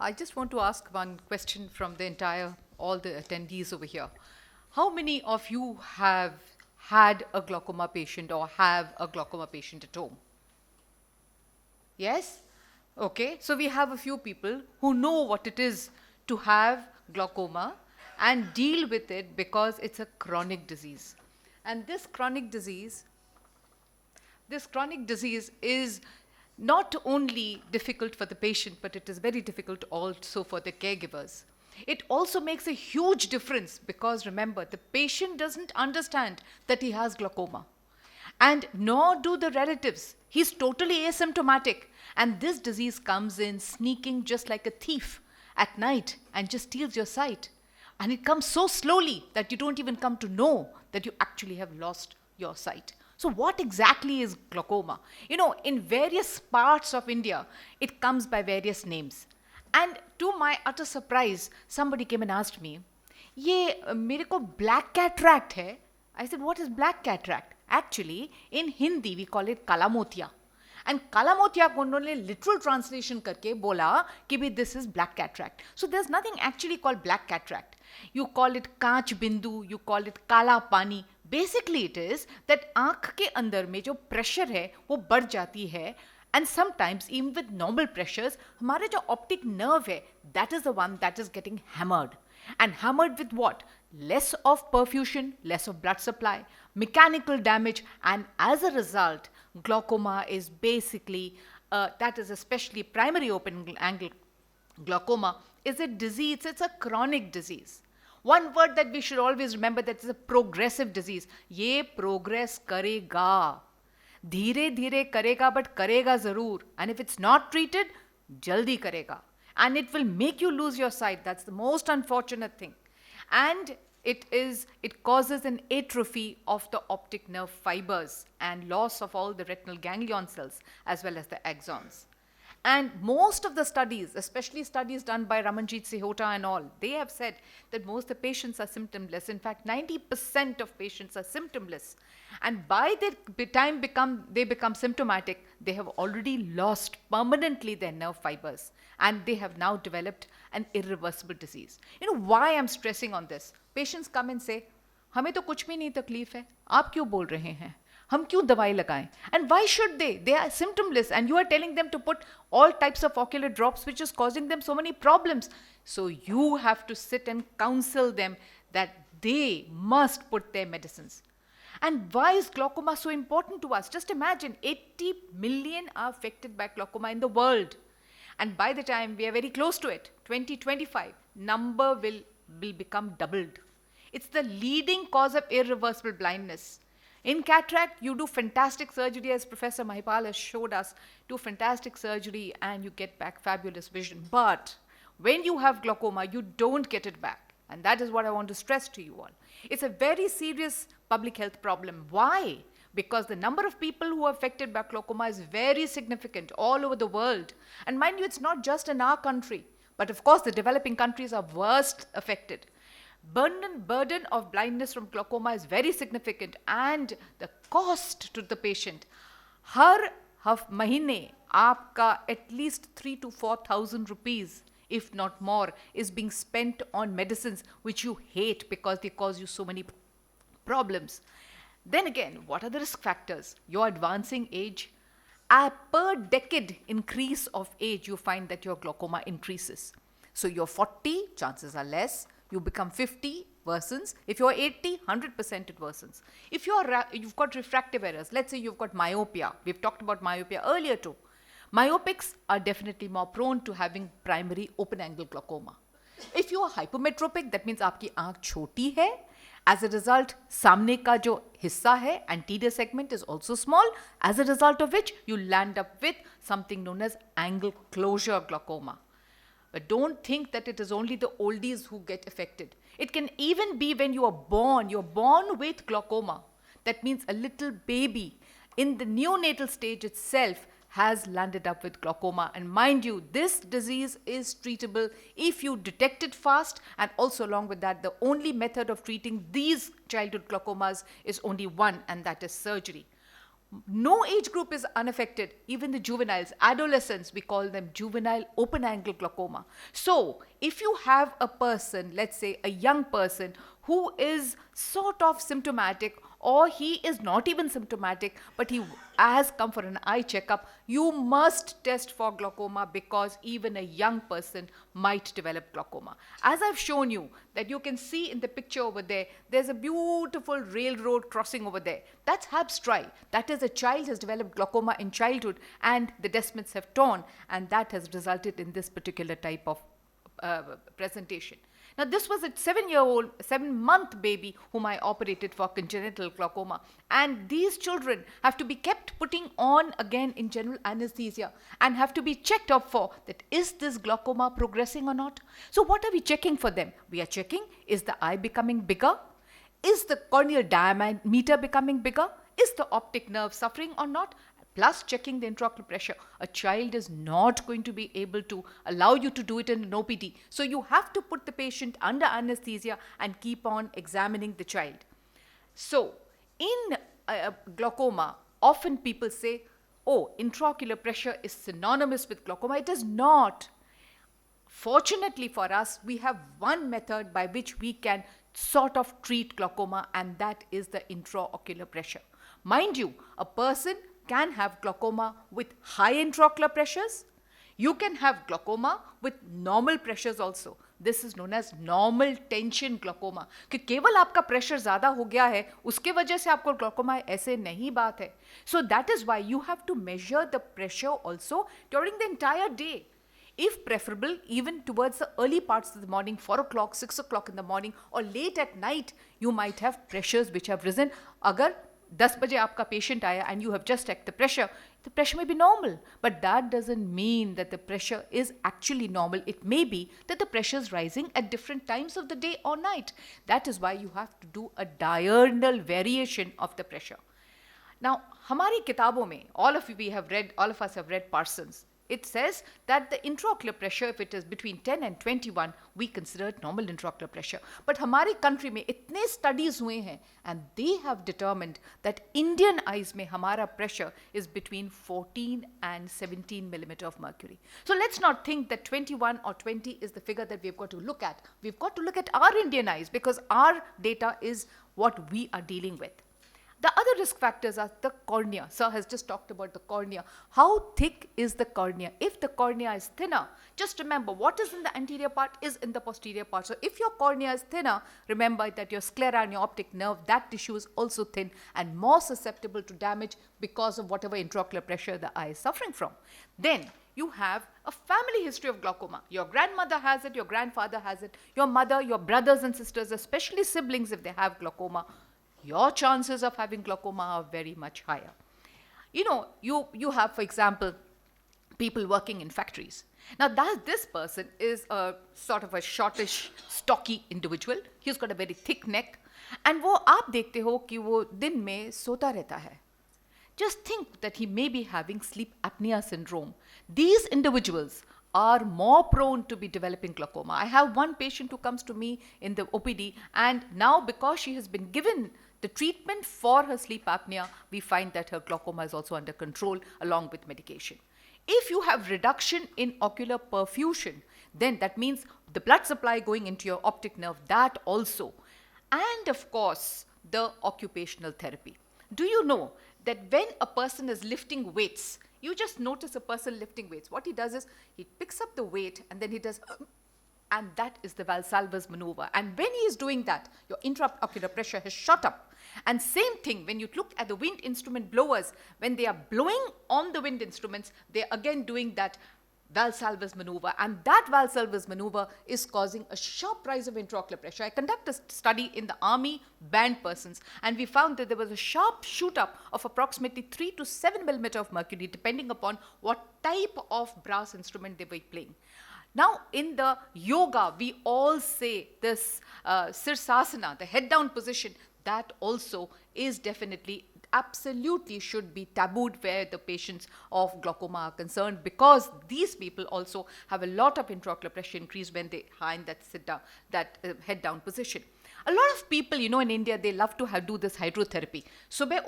I just want to ask one question from all the attendees over here. How many of you have had a glaucoma patient or have a glaucoma patient at home? Yes? Okay, so we have a few people who know what it is to have glaucoma and deal with it because it's a chronic disease. And this chronic disease is not only difficult for the patient, but it is very difficult also for the caregivers. It also makes a huge difference because remember, the patient doesn't understand that he has glaucoma. And nor do the relatives. He's totally asymptomatic. And this disease comes in sneaking just like a thief at night and just steals your sight. And it comes so slowly that you don't even come to know that you actually have lost your sight. So what exactly is glaucoma? You know, in various parts of India, it comes by various names. And to my utter surprise, somebody came and asked me, "Ye mere ko black cataract hai?" I said, "What is black cataract?" Actually, in Hindi, we call it kalamotia. And kalamotia ko unhone literal translation karke bola ki bhi this is black cataract. So there's nothing actually called black cataract. You call it kaach bindu, you call it kala pani. Basically it is that आँख के अंदर में जो pressure है वो बढ़ जाती है, and sometimes even with normal pressures हमारे जो optic nerve है that is the one that is getting hammered. And hammered with what? Less of perfusion, less of blood supply, mechanical damage, and as a result glaucoma is basically that is especially primary open angle glaucoma is a disease. It's a chronic disease. One word that we should always remember, that is a progressive disease. ये progress करेगा, धीरे धीरे करेगा, but करेगा ज़रूर. And if it's not treated, जल्दी करेगा. And it will make you lose your sight. That's the most unfortunate thing. And it causes an atrophy of the optic nerve fibers and loss of all the retinal ganglion cells as well as the axons. And most of the studies, especially studies done by Ramanjit Sehota and all, they have said that most of the patients are symptomless. In fact, 90% of patients are symptomless. And by the time they become symptomatic, they have already lost permanently their nerve fibers. And they have now developed an irreversible disease. You know why I'm stressing on this? Patients come and say, हमें तो कुछ भी नहीं तकलीफ है, आप क्यों बोल रहे हैं? हम क्यों दवाई लगाएं? And why should they? They are symptomless and you are telling them to put all types of ocular drops which is causing them so many problems. So you have to sit and counsel them that they must put their medicines. And why is glaucoma so important to us? Just imagine 80 million are affected by glaucoma in the world. And by the time we are very close to it, 2025, number will become doubled. It's the leading cause of irreversible blindness. In cataract, you do fantastic surgery, as Professor Mahipal has showed us, do fantastic surgery and you get back fabulous vision. But when you have glaucoma, you don't get it back. And that is what I want to stress to you all. It's a very serious public health problem. Why? Because the number of people who are affected by glaucoma is very significant all over the world. And mind you, it's not just in our country, but of course the developing countries are worst affected. Burden of blindness from glaucoma is very significant, and the cost to the patient, हर महीने आपका at least 3,000 to 4,000 rupees, if not more, is being spent on medicines which you hate because they cause you so many problems. Then again, what are the risk factors? Your advancing age. Per decade increase of age, you find that your glaucoma increases. So you're 40, chances are less. You become 50, worsens. If you're 80, 100% it worsens. If you've got refractive errors, let's say you've got myopia. We've talked about myopia earlier too. Myopics are definitely more prone to having primary open angle glaucoma. If you are hypermetropic, that means आपकी आँख छोटी है. As a result, सामने का जो हिस्सा है, anterior segment is also small. As a result of which, you land up with something known as angle closure glaucoma. But don't think that it is only the oldies who get affected. It can even be when you are born. You're born with glaucoma. That means a little baby in the neonatal stage itself has landed up with glaucoma. And mind you, this disease is treatable if you detect it fast, and also along with that, the only method of treating these childhood glaucomas is only one, and that is surgery. No age group is unaffected, even the juveniles, adolescents, we call them juvenile open angle glaucoma. So if you have a person, let's say a young person who is sort of symptomatic, or he is not even symptomatic, but he has come for an eye checkup, you must test for glaucoma, because even a young person might develop glaucoma. As I've shown you, that you can see in the picture over there, there's a beautiful railroad crossing over there. That's Habs Tri. That is, a child has developed glaucoma in childhood and the descendants have torn, and that has resulted in this particular type of presentation. Now, this was a 7-month baby whom I operated for congenital glaucoma. And these children have to be kept putting on again in general anesthesia and have to be checked up for that, is this glaucoma progressing or not? So what are we checking for them? We are checking, is the eye becoming bigger? Is the corneal diameter becoming bigger? Is the optic nerve suffering or not? Plus checking the intraocular pressure. A child is not going to be able to allow you to do it in an OPD. So you have to put the patient under anesthesia and keep on examining the child. So in glaucoma, often people say, oh, intraocular pressure is synonymous with glaucoma. It is not. Fortunately for us, we have one method by which we can sort of treat glaucoma, and that is the intraocular pressure. Mind you, a person can have glaucoma with high intraocular pressures. You can have glaucoma with normal pressures also. This is known as normal tension glaucoma. कि केवल आपका pressure ज़्यादा हो गया है, उसके वजह से आपको glaucoma है, ऐसे नहीं बात है. So that is why you have to measure the pressure also during the entire day. If preferable, even towards the early parts of the morning, 4 o'clock, 6 o'clock in the morning, or late at night, you might have pressures which have risen. अगर 10 बजे आपका patient आया and you have just checked the pressure may be normal. But that doesn't mean that the pressure is actually normal. It may be that the pressure is rising at different times of the day or night. That is why you have to do a diurnal variation of the pressure. Now, हमारी किताबों में, all of us have read Parsons. It says that the intraocular pressure, if it is between 10 and 21, we consider it normal intraocular pressure. But हमारे country में इतने studies हुए हैं, and they have determined that Indian eyes में हमारा pressure is between 14 and 17 millimeter of mercury. So let's not think that 21 or 20 is the figure that we've got to look at. We've got to look at our Indian eyes, because our data is what we are dealing with. The other risk factors are the cornea. Sir has just talked about the cornea. How thick is the cornea? If the cornea is thinner, just remember what is in the anterior part is in the posterior part. So if your cornea is thinner, remember that your sclera and your optic nerve, that tissue is also thin and more susceptible to damage because of whatever intraocular pressure the eye is suffering from. Then you have a family history of glaucoma. Your grandmother has it, your grandfather has it, your mother, your brothers and sisters, especially siblings if they have glaucoma. Your chances of having glaucoma are very much higher. You know, you have, for example, people working in factories. Now, this person is a sort of a shortish, stocky individual. He's got a very thick neck. And वो आप देखते हो कि वो दिन में सोता रहता है. Just think that he may be having sleep apnea syndrome. These individuals are more prone to be developing glaucoma. I have one patient who comes to me in the OPD, and now because she has been given the treatment for her sleep apnea, we find that her glaucoma is also under control along with medication. If you have reduction in ocular perfusion, then that means the blood supply going into your optic nerve, that also. And of course, the occupational therapy. Do you know that when a person is lifting weights, you just notice a person lifting weights, what he does is he picks up the weight and then he does, and that is the Valsalva's maneuver. And when he is doing that, your intraocular pressure has shot up. And same thing, when you look at the wind instrument blowers, when they are blowing on the wind instruments, they're again doing that Valsalva's maneuver, and that Valsalva's maneuver is causing a sharp rise of intraocular pressure. I conducted a study in the army band persons, and we found that there was a sharp shoot up of approximately 3 to 7 millimeter of mercury, depending upon what type of brass instrument they were playing. Now, in the yoga, we all say this Sirsasana, the head down position, that also is definitely absolutely should be tabooed where the patients of glaucoma are concerned, because these people also have a lot of intraocular pressure increase when they are in that head down position. A lot of people, in India, they love to do this hydrotherapy. Subah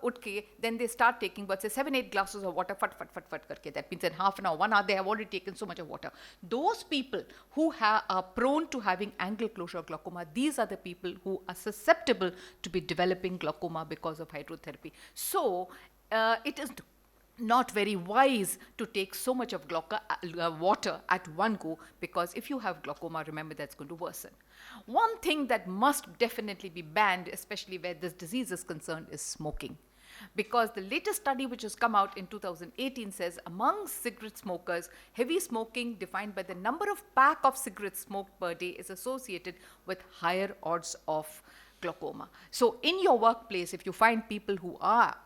utke, then they start taking, say 7-8 glasses of water, fat karke. That means in half an hour, 1 hour, they have already taken so much of water. Those people who are prone to having angle closure glaucoma, these are the people who are susceptible to be developing glaucoma because of hydrotherapy. So it is not very wise to take so much of water at one go, because if you have glaucoma, remember that's going to worsen. One thing that must definitely be banned, especially where this disease is concerned, is smoking. Because the latest study which has come out in 2018 says among cigarette smokers, heavy smoking defined by the number of pack of cigarettes smoked per day is associated with higher odds of glaucoma. So in your workplace, if you find people who are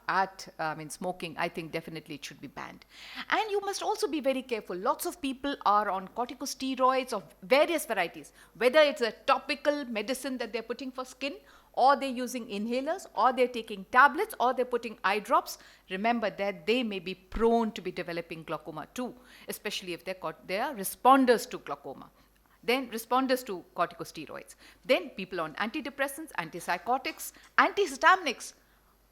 smoking, I think definitely it should be banned. And you must also be very careful. Lots of people are on corticosteroids of various varieties, whether it's a topical medicine that they're putting for skin, or they're using inhalers, or they're taking tablets, or they're putting eye drops. Remember that they may be prone to be developing glaucoma too, especially if they are responders to glaucoma. Then responders to corticosteroids. Then people on antidepressants, antipsychotics, antihistaminics.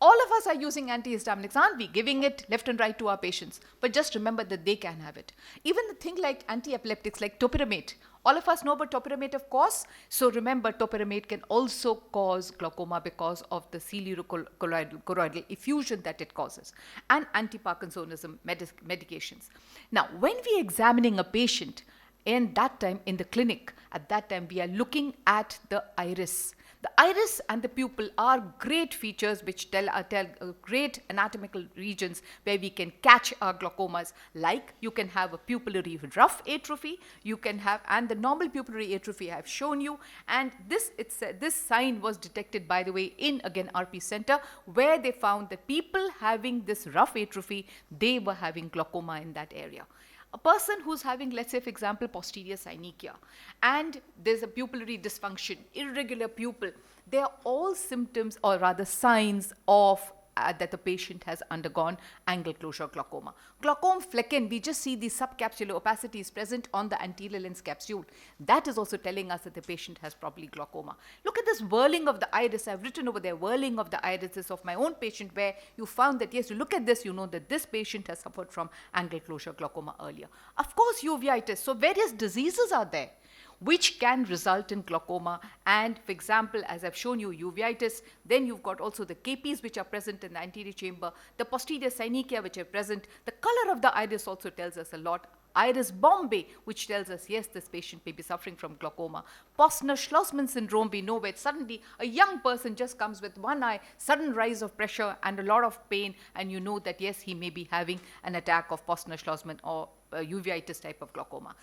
All of us are using antihistaminics, aren't we? Giving it left and right to our patients. But just remember that they can have it. Even the thing like antiepileptics, like topiramate. All of us know about topiramate, of course. So remember, topiramate can also cause glaucoma because of the cerebrochoroidal effusion that it causes. And anti-Parkinsonism medications. Now, when we are examining a patient, and that time in the clinic, at that time we are looking at the iris. The iris and the pupil are great features which tell great anatomical regions where we can catch our glaucomas. Like you can have a pupillary rough atrophy, you can have, and the normal pupillary atrophy I have shown you. And this sign was detected, by the way, in again RP Center, where they found that people having this rough atrophy, they were having glaucoma in that area. A person who's having, let's say, for example, posterior synechia, and there's a pupillary dysfunction, irregular pupil, they are all symptoms, or rather signs of that the patient has undergone angle closure glaucoma. Glaucoma flecken, we just see the subcapsular opacities present on the anterior lens capsule. That is also telling us that the patient has probably glaucoma. Look at this whirling of the iris. I've written over there, whirling of the irises of my own patient, where you found that, yes, you look at this, you know that this patient has suffered from angle closure glaucoma earlier. Of course, uveitis. So various diseases are there which can result in glaucoma. And for example, as I've shown you, uveitis, then you've got also the KPs which are present in the anterior chamber, the posterior synechia which are present. The color of the iris also tells us a lot. Iris Bombay, which tells us, yes, this patient may be suffering from glaucoma. Posner-Schlossman syndrome, we know, where suddenly a young person just comes with one eye, sudden rise of pressure and a lot of pain, and you know that, yes, he may be having an attack of Posner-Schlossman or uveitis type of glaucoma.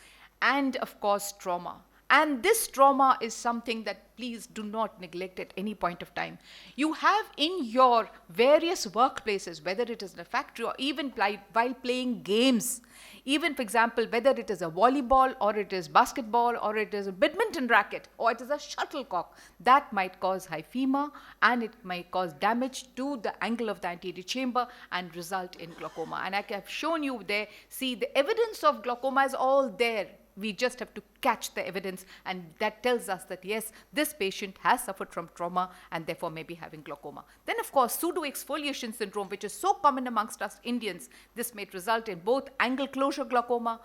And of course, trauma. And this trauma is something that please do not neglect at any point of time. You have in your various workplaces, whether it is in a factory or even while playing games, even for example, whether it is a volleyball or it is basketball or it is a badminton racket or it is a shuttlecock, that might cause hyphema and it might cause damage to the angle of the anterior chamber and result in glaucoma. And I have shown you there, see, the evidence of glaucoma is all there. We just have to catch the evidence, and that tells us that, yes, this patient has suffered from trauma and therefore may be having glaucoma. Then, of course, pseudo exfoliation syndrome, which is so common amongst us Indians. This may result in both angle closure glaucoma,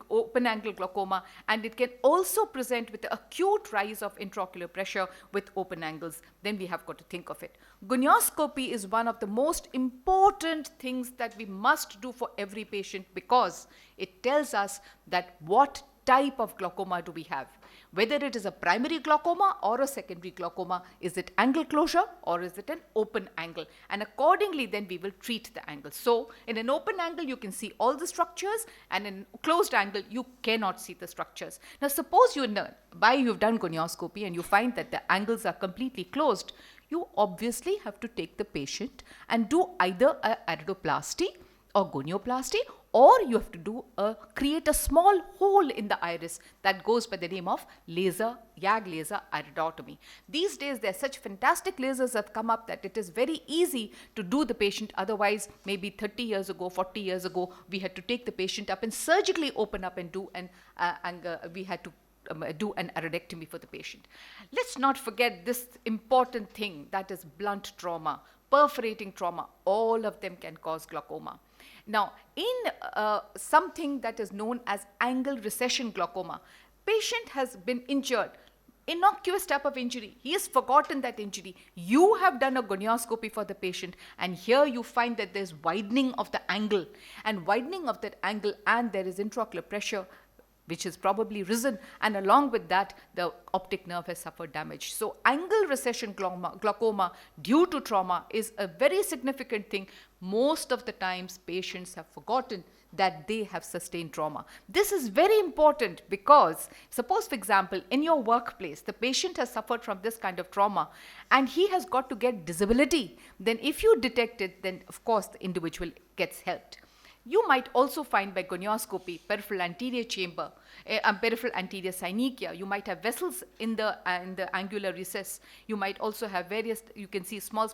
open angle glaucoma, and it can also present with the acute rise of intraocular pressure with open angles. Then we have got to think of it. Gonoscopy is one of the most important things that we must do for every patient, because it tells us that what type of glaucoma do we have. Whether it is a primary glaucoma or a secondary glaucoma, is it angle closure or is it an open angle? And accordingly, then we will treat the angle. So in an open angle, you can see all the structures, and in a closed angle, you cannot see the structures. Now, suppose you've done gonioscopy and you find that the angles are completely closed, you obviously have to take the patient and do either a iridoplasty or gonioplasty, or you have to create a small hole in the iris that goes by the name of YAG laser iridotomy. These days, there are such fantastic lasers have come up that it is very easy to do the patient. Otherwise, maybe 30 years ago, 40 years ago, we had to take the patient up and surgically open up and do, and we had to do an iridectomy for the patient. Let's not forget this important thing, that is blunt trauma, perforating trauma. All of them can cause glaucoma. Now, in something that is known as angle recession glaucoma, patient has been injured, innocuous type of injury. He has forgotten that injury. You have done a gonioscopy for the patient, and here you find that there's widening of the angle, and widening of that angle, and there is intraocular pressure which has probably risen, and along with that the optic nerve has suffered damage. So angle recession glaucoma due to trauma is a very significant thing. Most of the times patients have forgotten that they have sustained trauma. This is very important because suppose, for example, in your workplace the patient has suffered from this kind of trauma and he has got to get disability. Then if you detect it, then of course the individual gets helped. You might also find by gonioscopy peripheral anterior chamber, peripheral anterior synechia. You might have vessels in the angular recess. You might also have various, you can see small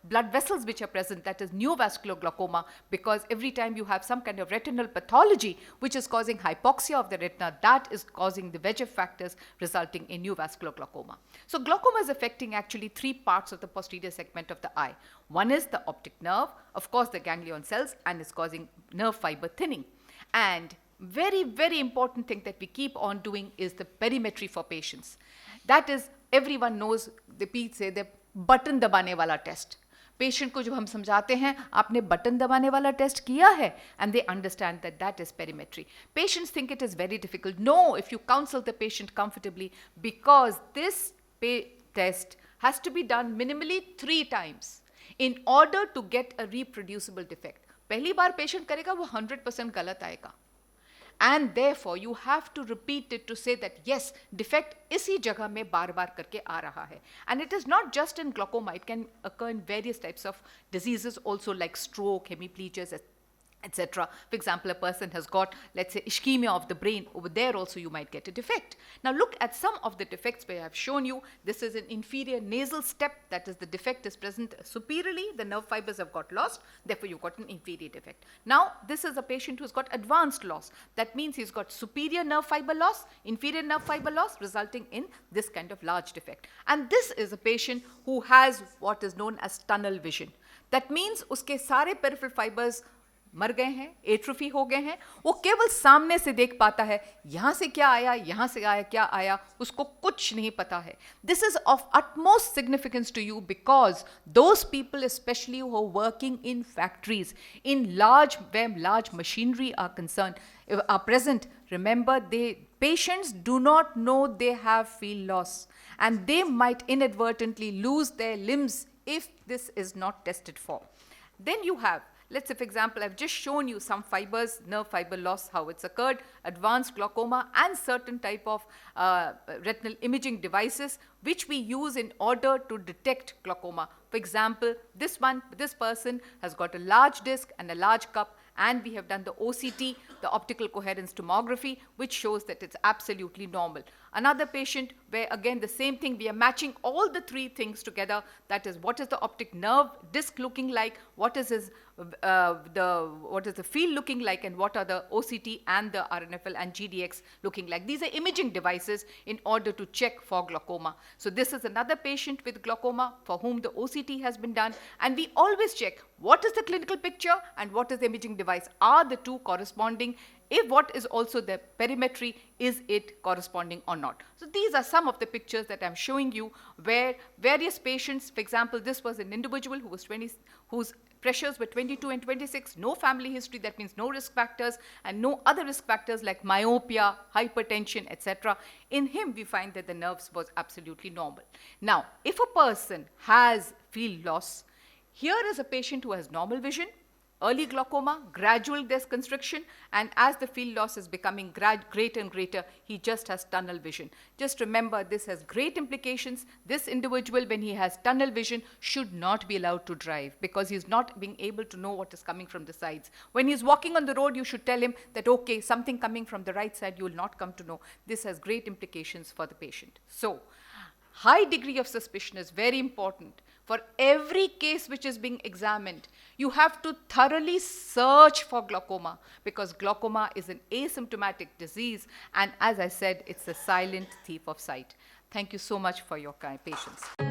blood vessels which are present, that is neovascular glaucoma, because every time you have some kind of retinal pathology which is causing hypoxia of the retina, that is causing the VEGF factors resulting in neovascular glaucoma. So glaucoma is affecting actually three parts of the posterior segment of the eye. One is the optic nerve, of course the ganglion cells, and is causing nerve fiber thinning. And very, very important thing that we keep on doing is the perimetry for patients. That is, everyone knows, the people say the button dabane wala test. Patient को जब हम समझाते हैं आपने button दबाने वाला test किया है, and they understand that that is perimetry. Patients think it is very difficult. No, if you counsel the patient comfortably, because this test has to be done minimally 3 times in order to get a reproducible defect. पहली बार patient करेगा वो 100% गलत आएगा, and therefore you have to repeat it to say that yes, defect इसी जगह में बार बार करके आ रहा है. And it is not just in glaucoma, it can occur in various types of diseases also, like stroke, hemiplegias, etc. For example, a person has got, let's say, ischemia of the brain. Over there also you might get a defect. Now look at some of the defects where I have shown you. This is an inferior nasal step, that is, the defect is present superiorly, the nerve fibers have got lost, therefore you've got an inferior defect. Now this is a patient who's got advanced loss. That means he's got superior nerve fiber loss, inferior nerve fiber loss, resulting in this kind of large defect. And this is a patient who has what is known as tunnel vision. That means uske sare peripheral fibers मर गए हैं, atrophy हो गए हैं, वो केवल सामने से देख पाता है, यहाँ से क्या आया, यहाँ से आया, क्या आया, उसको कुछ नहीं पता है. This is of utmost significance to you because those people, especially who are working in factories, in where large machinery are concerned, are present, remember, patients do not know they have field loss, and they might inadvertently lose their limbs if this is not tested for. Then you have, let's say, for example, I've just shown you some fibers, nerve fiber loss, how it's occurred, advanced glaucoma, and certain type of retinal imaging devices which we use in order to detect glaucoma. For example, this person has got a large disc and a large cup, and we have done the OCT, the optical coherence tomography, which shows that it's absolutely normal. Another patient where again the same thing, we are matching all the 3 things together, that is, what is the optic nerve disc looking like, what is the field looking like, and what are the OCT and the RNFL and GDX looking like. These are imaging devices in order to check for glaucoma. So this is another patient with glaucoma for whom the OCT has been done, and we always check what is the clinical picture and what is the imaging device. Are the 2 corresponding? If what is also the perimetry, is it corresponding or not? So these are some of the pictures that I'm showing you where various patients, for example, this was an individual who was whose pressures were 22 and 26, no family history, that means no risk factors, and no other risk factors like myopia, hypertension, etc. In him, we find that the nerves was absolutely normal. Now, if a person has field loss, here is a patient who has normal vision, early glaucoma, gradual desconstriction, and as the field loss is becoming greater and greater, he just has tunnel vision. Just remember, this has great implications. This individual, when he has tunnel vision, should not be allowed to drive because he's not being able to know what is coming from the sides. When he's walking on the road, you should tell him that, okay, something coming from the right side, you will not come to know. This has great implications for the patient. So, high degree of suspicion is very important. For every case which is being examined, you have to thoroughly search for glaucoma, because glaucoma is an asymptomatic disease, and as I said, it's a silent thief of sight. Thank you so much for your kind patience.